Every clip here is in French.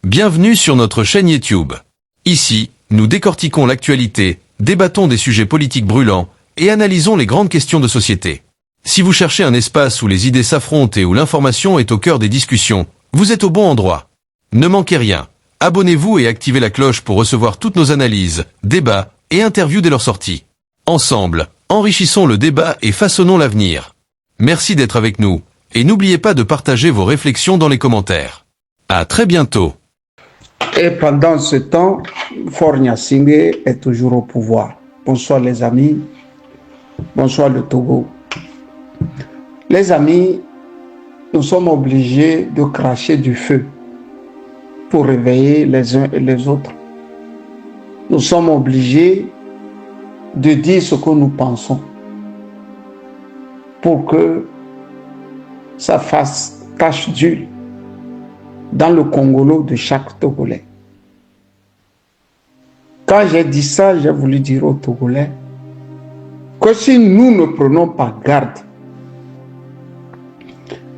Bienvenue sur notre chaîne YouTube. Ici, nous décortiquons l'actualité, débattons des sujets politiques brûlants et analysons les grandes questions de société. Si vous cherchez un espace où les idées s'affrontent et où l'information est au cœur des discussions, vous êtes au bon endroit. Ne manquez rien. Abonnez-vous et activez la cloche pour recevoir toutes nos analyses, débats et interviews dès leur sortie. Ensemble, enrichissons le débat et façonnons l'avenir. Merci d'être avec nous et n'oubliez pas de partager vos réflexions dans les commentaires. À très bientôt. Et pendant ce temps, Faure Gnassingbé est toujours au pouvoir. Bonsoir les amis, bonsoir le Togo. Les amis, nous sommes obligés de cracher du feu pour réveiller les uns et les autres. Nous sommes obligés de dire ce que nous pensons pour que ça fasse tache d'huile dans le Congolo de chaque Togolais. Quand j'ai dit ça, j'ai voulu dire aux Togolais que si nous ne prenons pas garde,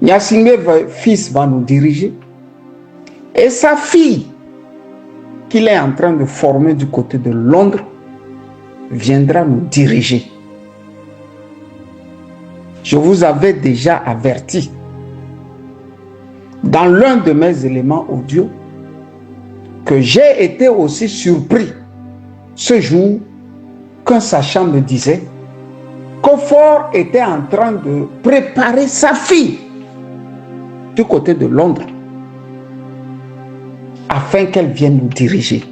Gnassingbé fils va nous diriger et sa fille qu'il est en train de former du côté de Londres viendra nous diriger. Je vous avais déjà averti dans l'un de mes éléments audio que j'ai été aussi surpris ce jour qu'un sachant me disait que Faure était en train de préparer sa fille du côté de Londres afin qu'elle vienne nous diriger.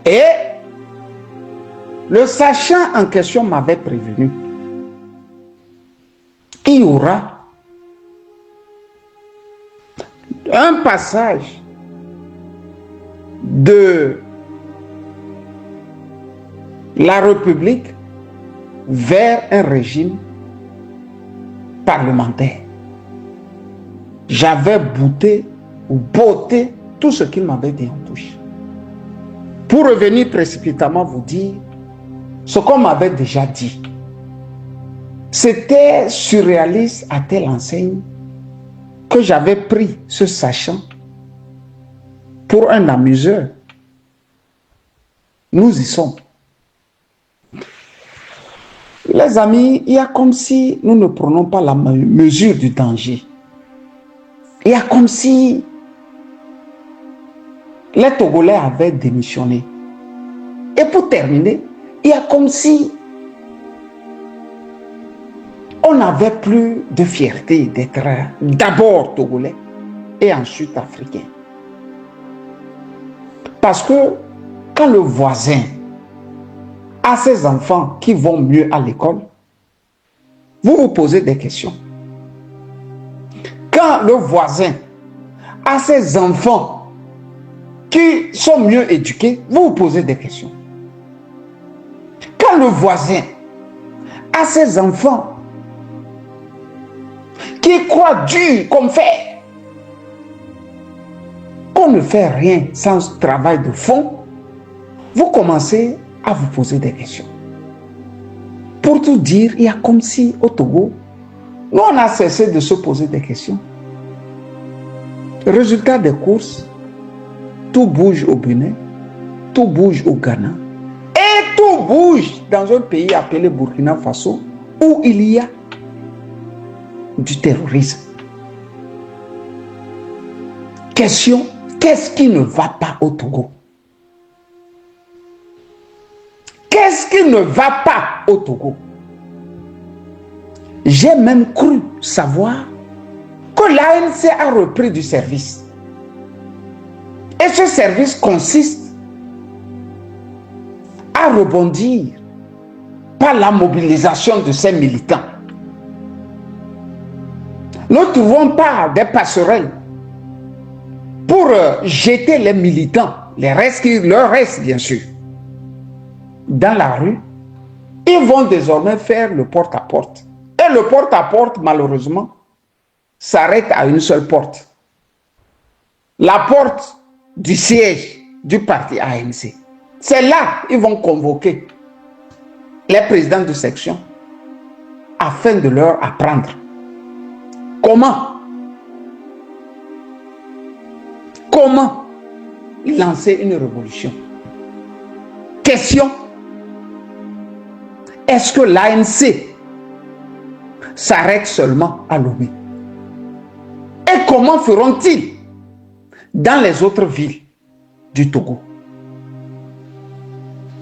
Et le sachant en question m'avait prévenu. Il y aura un passage de la République vers un régime parlementaire. J'avais botté tout ce qu'il m'avait dit en touche. Pour revenir précipitamment vous dire ce qu'on m'avait déjà dit. C'était surréaliste à telle enseigne que j'avais pris ce sachant pour un amuseur. Nous y sommes. Les amis, il y a comme si nous ne prenons pas la mesure du danger. Il y a comme si les Togolais avaient démissionné. Et pour terminer, il y a comme si on n'avait plus de fierté d'être d'abord Togolais et ensuite Africain. Parce que quand le voisin a ses enfants qui vont mieux à l'école, vous vous posez des questions. Quand le voisin a ses enfants qui sont mieux éduqués, vous vous posez des questions. Quand le voisin a ses enfants qui croient dur comme fer, qu'on ne fait rien sans travail de fond, vous commencez à vous poser des questions. Pour tout dire, il y a comme si au Togo, nous on a cessé de se poser des questions. Résultat des courses, tout bouge au Bénin, tout bouge au Ghana, et tout bouge dans un pays appelé Burkina Faso, où il y a du terrorisme. Question, qu'est-ce qui ne va pas au Togo? Qu'est-ce qui ne va pas au Togo? J'ai même cru savoir que l'ANC a repris du service. Et ce service consiste à rebondir par la mobilisation de ces militants. Nous ne trouvons pas des passerelles pour jeter les militants, les restes qui leur restent bien sûr, dans la rue. Ils vont désormais faire le porte-à-porte. Et le porte-à-porte, malheureusement, s'arrête à une seule porte. La porte du siège du parti ANC. C'est là qu'ils vont convoquer les présidents de section afin de leur apprendre comment comment lancer une révolution? Question, est-ce que l'ANC s'arrête seulement à Lomé? Et comment feront-ils dans les autres villes du Togo?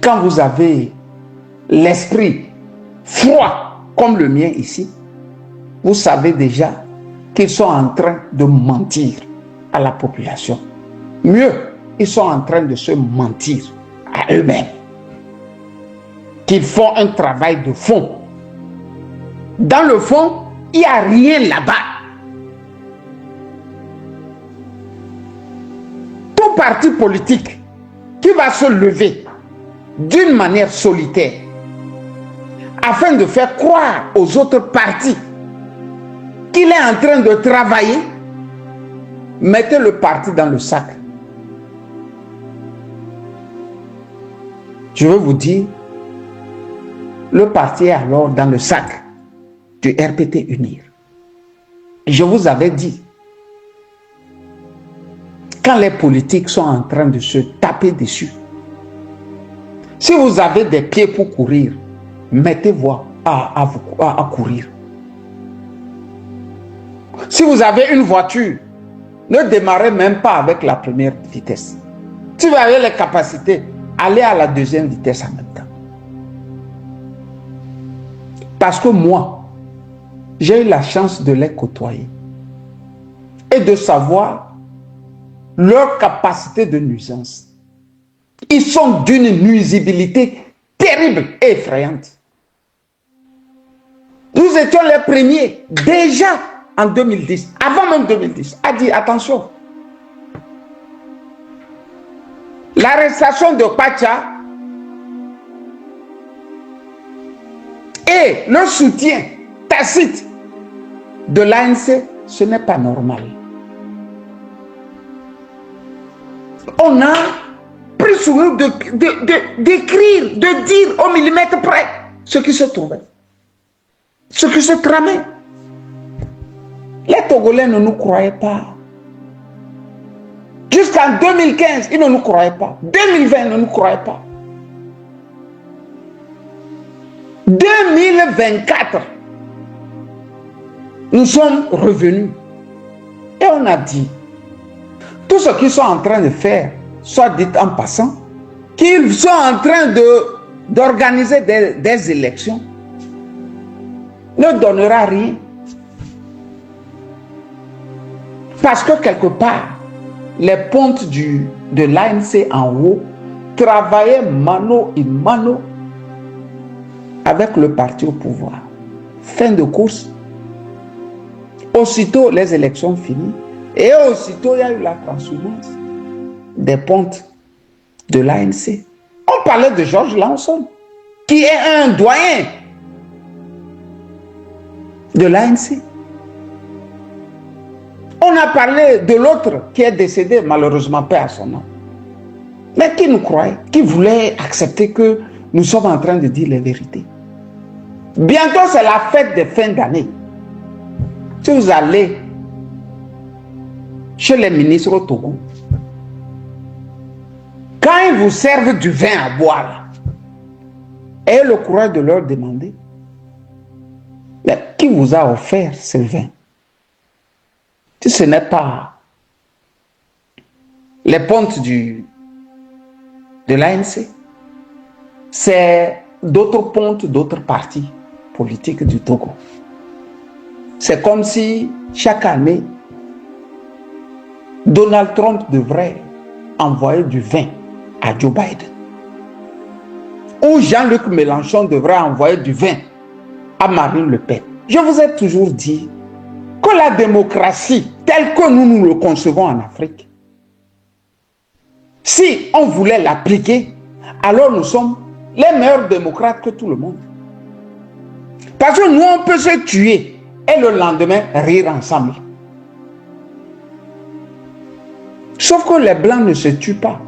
Quand vous avez l'esprit froid comme le mien ici, vous savez déjà qu'ils sont en train de mentir à la population. Mieux, ils sont en train de se mentir à eux-mêmes. Qu'ils font un travail de fond. Dans le fond, il n'y a rien là-bas. Tout parti politique qui va se lever d'une manière solitaire afin de faire croire aux autres partis qu'il est en train de travailler, mettez le parti dans le sac. Je veux vous dire, le parti est alors dans le sac du RPT Unir. Je vous avais dit, quand les politiques sont en train de se taper dessus, si vous avez des pieds pour courir, mettez-vous à courir. Si vous avez une voiture, ne démarrez même pas avec la première vitesse. Si vous avez les capacités, allez à la deuxième vitesse en même temps. Parce que moi, j'ai eu la chance de les côtoyer et de savoir leur capacité de nuisance. Ils sont d'une nuisibilité terrible et effrayante. Nous étions les premiers, déjà en 2010, avant même 2010, à dire attention. L'arrestation de Pacha et le soutien tacite de l'ANC, ce n'est pas normal. On a pris sur nous d'écrire, de dire au millimètre près ce qui se trouvait, ce qui se tramait. Les Togolais ne nous croyaient pas. Jusqu'en 2015, ils ne nous croyaient pas. 2020, ils ne nous croyaient pas. 2024, nous sommes revenus et on a dit tout ce qu'ils sont en train de faire, soit dit en passant, qu'ils sont en train d'organiser des élections, ne donnera rien. Parce que quelque part, les pontes de l'ANC en haut travaillaient mano à mano avec le parti au pouvoir. Fin de course. Aussitôt les élections finies, et aussitôt il y a eu la transhumance des pontes de l'ANC. On parlait de Georges Lanson, qui est un doyen de l'ANC. On a parlé de l'autre qui est décédé, malheureusement, paix à son nom. Mais qui nous croyait, qui voulait accepter que nous sommes en train de dire les vérités. Bientôt, c'est la fête des fins d'année. Si vous allez chez les ministres au Togo, quand ils vous servent du vin à boire, ayez le courage de leur demander, mais qui vous a offert ce vin? Si ce n'est pas les pontes de l'ANC, c'est d'autres pontes, d'autres partis politiques du Togo. C'est comme si chaque année, Donald Trump devrait envoyer du vin à Joe Biden. Ou Jean-Luc Mélenchon devrait envoyer du vin à Marine Le Pen. Je vous ai toujours dit que la démocratie, telle que nous le concevons en Afrique, si on voulait l'appliquer, alors nous sommes les meilleurs démocrates que tout le monde. Parce que nous, on peut se tuer et le lendemain rire ensemble. Sauf que les Blancs ne se tuent pas,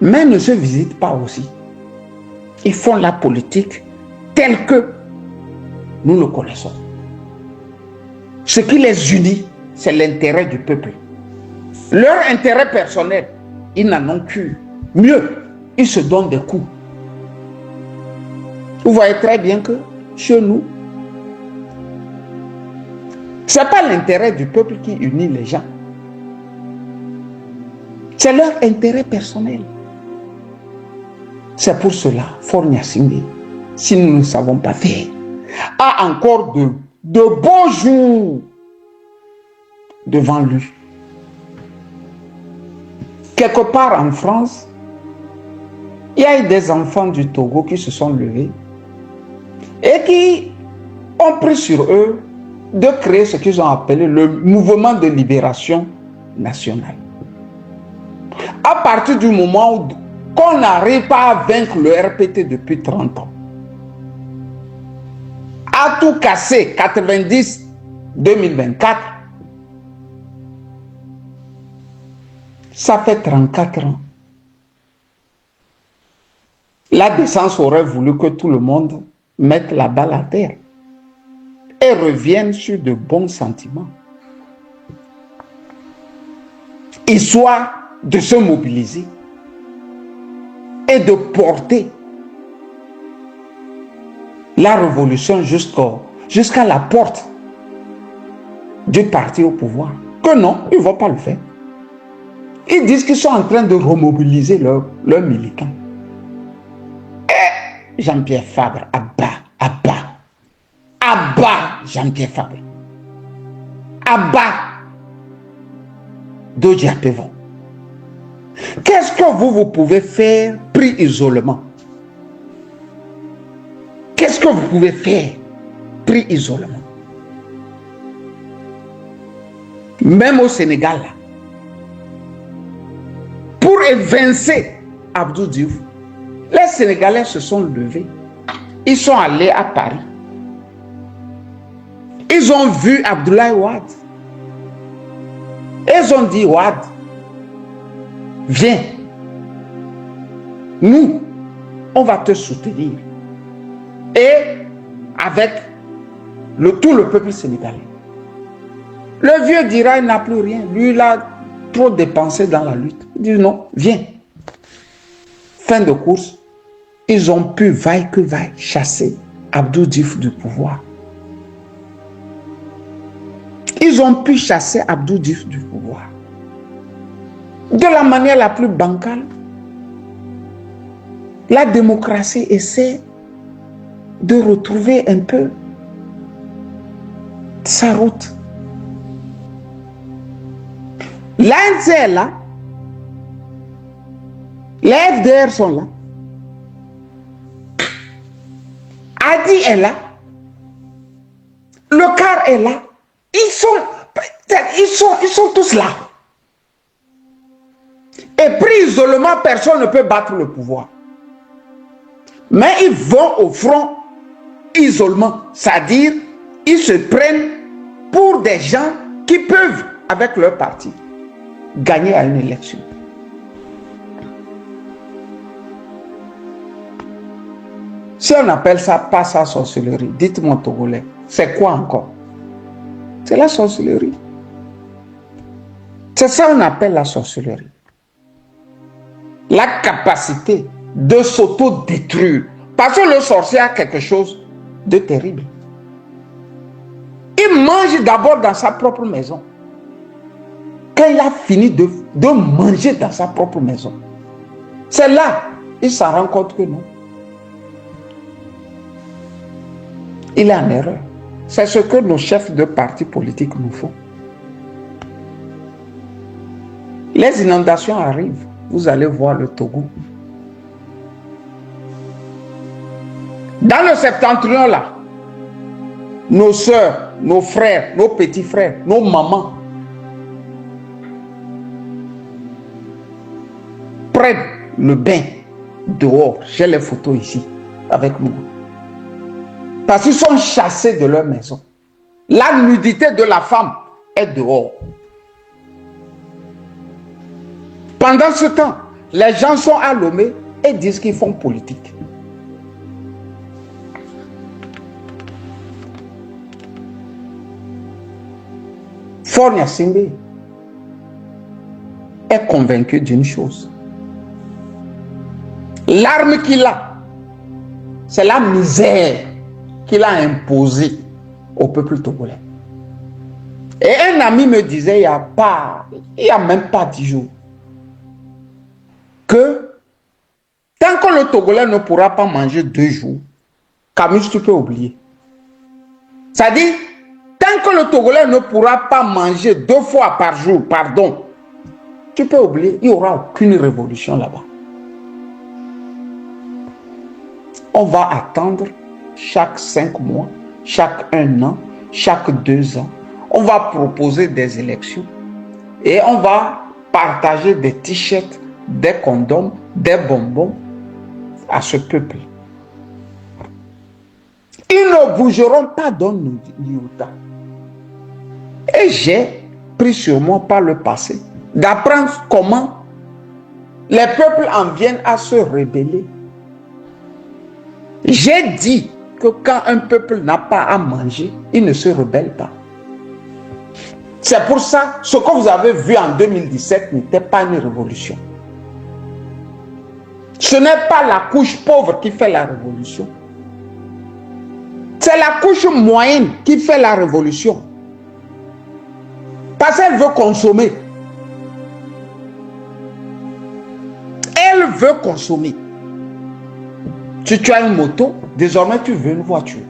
mais ne se visitent pas aussi. Ils font la politique telle que nous le connaissons. Ce qui les unit, c'est l'intérêt du peuple. Leur intérêt personnel, ils n'en ont plus. Mieux, ils se donnent des coups. Vous voyez très bien que chez nous, ce n'est pas l'intérêt du peuple qui unit les gens. C'est leur intérêt personnel. C'est pour cela, Faure Gnassingbé, si nous ne savons pas faire, a encore de beaux jours devant lui. Quelque part en France, il y a eu des enfants du Togo qui se sont levés et qui ont pris sur eux de créer ce qu'ils ont appelé le mouvement de libération nationale. À partir du moment où qu'on n'arrive pas à vaincre le RPT depuis 30 ans, à tout casser, 90, 2024, ça fait 34 ans. La décence aurait voulu que tout le monde mette la balle à terre et revienne sur de bons sentiments, histoire de se mobiliser et de porter la révolution jusqu'à la porte du parti au pouvoir. Que non, ils ne vont pas le faire. Ils disent qu'ils sont en train de remobiliser leurs militants. Et Jean-Pierre Fabre, Abba Jean-Pierre Fabre, Abba Dodji Apevon. Qu'est-ce que vous pouvez faire pris isolement? Qu'est-ce que vous pouvez faire pris isolement? Même au Sénégal, là, pour évincer Abdou Diouf, les Sénégalais se sont levés. Ils sont allés à Paris. Ils ont vu Abdoulaye Wade. Ils ont dit, Wade, viens. Nous, on va te soutenir. Et avec tout le peuple sénégalais. Le vieux dira, il n'a plus rien. Lui, il a trop dépensé dans la lutte. Il dit, non, viens. Fin de course, ils ont pu, vaille que vaille, chasser Abdou Diouf du pouvoir. Ils ont pu chasser Abdou Diouf du pouvoir. De la manière la plus bancale, la démocratie essaie de retrouver un peu sa route. L'ANC est là. Les FDR sont là. Adi est là. Le CAR est là. Ils sont tous là. Et pris isolement, personne ne peut battre le pouvoir. Mais ils vont au front isolement. C'est-à-dire, ils se prennent pour des gens qui peuvent, avec leur parti, gagner à une élection. Si on appelle ça pas ça sorcellerie, dites-moi Togolais, c'est quoi encore? C'est la sorcellerie. C'est ça qu'on appelle la sorcellerie. La capacité de s'auto-détruire. Parce que le sorcier a quelque chose de terrible. Il mange d'abord dans sa propre maison. Quand il a fini de manger dans sa propre maison, c'est là qu'il s'en rend compte que non. Il est en erreur. C'est ce que nos chefs de partis politiques nous font. Les inondations arrivent. Vous allez voir le Togo. Dans le septentrion là, nos soeurs, nos frères, nos petits frères, nos mamans prennent le bain dehors. J'ai les photos ici avec moi. Parce qu'ils sont chassés de leur maison. La nudité de la femme est dehors. Pendant ce temps, les gens sont à Lomé et disent qu'ils font politique. Faure Gnassingbé, est convaincu d'une chose. L'arme qu'il a, c'est la misère qu'il a imposée au peuple togolais. Et un ami me disait il y a même pas 10 jours, que tant que le Togolais ne pourra pas manger 2 jours, Camus, tu peux oublier. C'est-à-dire, tant que le Togolais ne pourra pas manger 2 fois par jour, pardon, tu peux oublier, il n'y aura aucune révolution là-bas. On va attendre chaque 5 mois, chaque 1 an, chaque 2 ans. On va proposer des élections et on va partager des t-shirts, des condoms, des bonbons à ce peuple. Ils ne bougeront pas d'un iota. Et j'ai pris sur moi par le passé d'apprendre comment les peuples en viennent à se rebeller. J'ai dit que quand un peuple n'a pas à manger, il ne se rebelle pas. C'est pour ça, ce que vous avez vu en 2017 n'était pas une révolution. Ce n'est pas la couche pauvre qui fait la révolution. C'est la couche moyenne qui fait la révolution. Parce qu'elle veut consommer. Elle veut consommer. Si tu as une moto, désormais tu veux une voiture.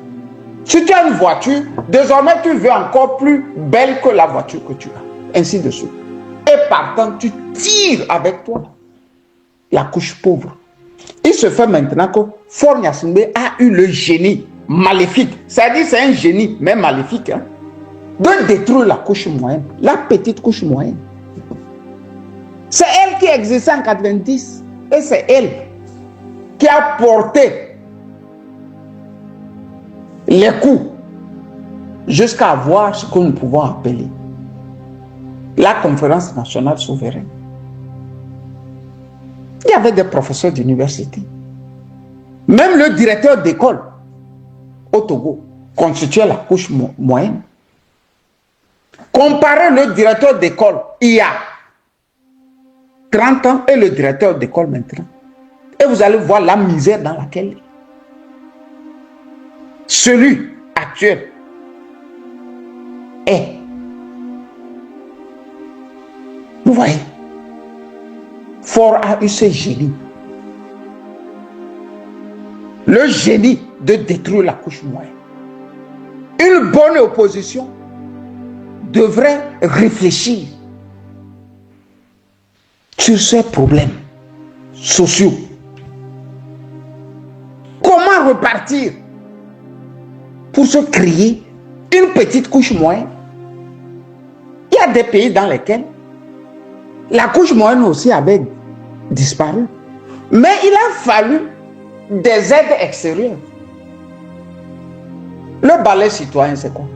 Si tu as une voiture, désormais tu veux encore plus belle que la voiture que tu as. Ainsi de suite. Et partant, tu tires avec toi la couche pauvre. Il se fait maintenant que Faure Gnassingbé a eu le génie maléfique. C'est-à-dire c'est un génie, mais maléfique, hein, de détruire la couche moyenne, la petite couche moyenne. C'est elle qui existait en 90 et c'est elle qui a porté les coups jusqu'à avoir ce que nous pouvons appeler la conférence nationale souveraine. Il y avait des professeurs d'université. Même le directeur d'école au Togo constituait la couche moyenne. Comparez le directeur d'école il y a 30 ans et le directeur d'école maintenant. Et vous allez voir la misère dans laquelle celui actuel est. Vous voyez, Faure a eu ce génie. Le génie de détruire la couche moyenne. Une bonne opposition devrait réfléchir sur ces problèmes sociaux. Comment repartir pour se créer une petite couche moyenne? Il y a des pays dans lesquels la couche moyenne aussi avait disparu. Mais il a fallu des aides extérieures. Le balai citoyen, c'est quoi?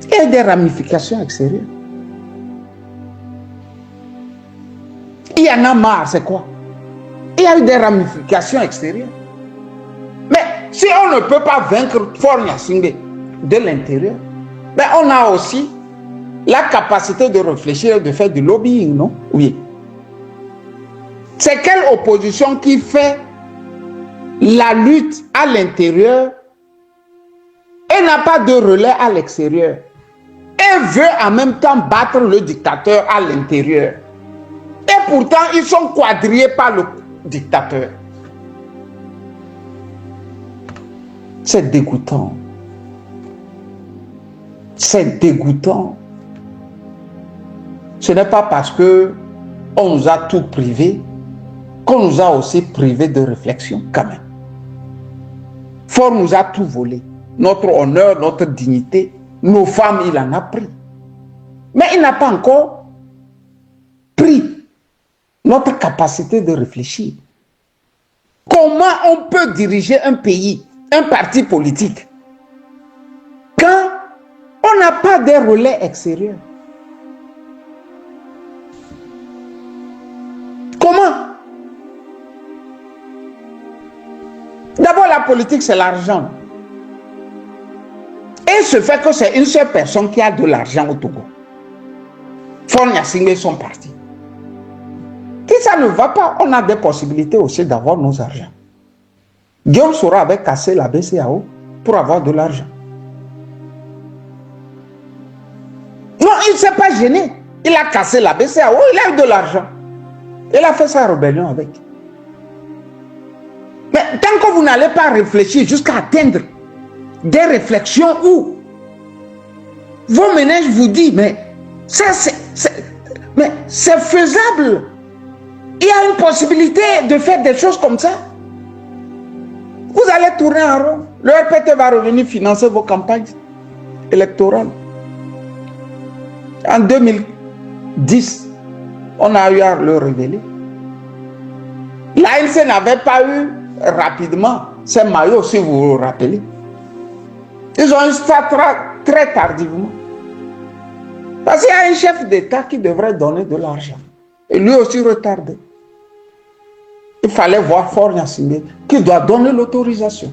Il y a des ramifications extérieures. Il y en a marre, c'est quoi? Il y a eu des ramifications extérieures. Mais si on ne peut pas vaincre Faure Gnassingbé de l'intérieur, mais on a aussi la capacité de réfléchir et de faire du lobbying, non? Oui. C'est quelle opposition qui fait la lutte à l'intérieur et n'a pas de relais à l'extérieur et veut en même temps battre le dictateur à l'intérieur? Et pourtant, ils sont quadrillés par le dictateur. C'est dégoûtant. C'est dégoûtant. Ce n'est pas parce que on nous a tout privé qu'on nous a aussi privé de réflexion quand même. Faure nous a tout volé. Notre honneur, notre dignité, nos femmes, il en a pris. Mais il n'a pas encore pris notre capacité de réfléchir. Comment on peut diriger un pays, un parti politique, quand on n'a pas de relais extérieurs? Comment? D'abord, la politique, c'est l'argent. Et ce fait que c'est une seule personne qui a de l'argent au Togo. Faure Gnassingbé sont partis. Si ça ne va pas, on a des possibilités aussi d'avoir nos argents. Guillaume Soro avait cassé la BCAO pour avoir de l'argent. Non, il ne s'est pas gêné. Il a cassé la BCAO, il a eu de l'argent. Il a fait sa rébellion avec. Mais tant que vous n'allez pas réfléchir jusqu'à atteindre des réflexions où vos ménages vous disent, mais ça c'est faisable. Il y a une possibilité de faire des choses comme ça. Vous allez tourner en rond. Le RPT va revenir financer vos campagnes électorales. En 2010, on a eu à le révéler. L'ANC n'avait pas eu rapidement ces maillots, si vous vous rappelez. Ils ont eu ça très tardivement. Parce qu'il y a un chef d'État qui devrait donner de l'argent. Et lui aussi retardé. Il fallait voir Faure Gnassingbé qui doit donner l'autorisation.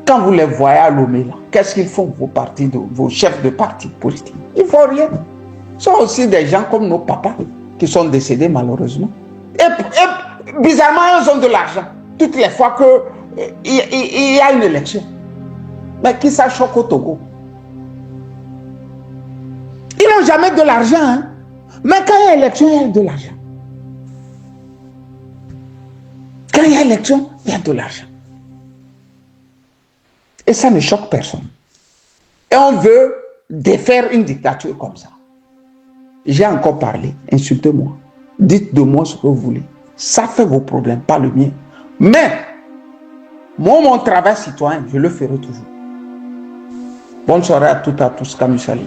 Quand vous les voyez à Lomé, qu'est-ce qu'ils font, vos chefs de parti politique? Ils ne font rien. Ce sont aussi des gens comme nos papas qui sont décédés malheureusement. Et bizarrement, ils ont de l'argent. Toutes les fois qu'il y a une élection. Mais qui ça choque au Togo? Ils n'ont jamais de l'argent. Hein? Mais quand il y a élection, il y a de l'argent. Quand il y a élection, il y a de l'argent. Et ça ne choque personne. Et on veut défaire une dictature comme ça. J'ai encore parlé, insultez-moi. Dites de moi ce que vous voulez. Ça fait vos problèmes, pas le mien. Mais, moi, mon travail citoyen, je le ferai toujours. Bonne soirée à toutes et à tous, Camus Sali.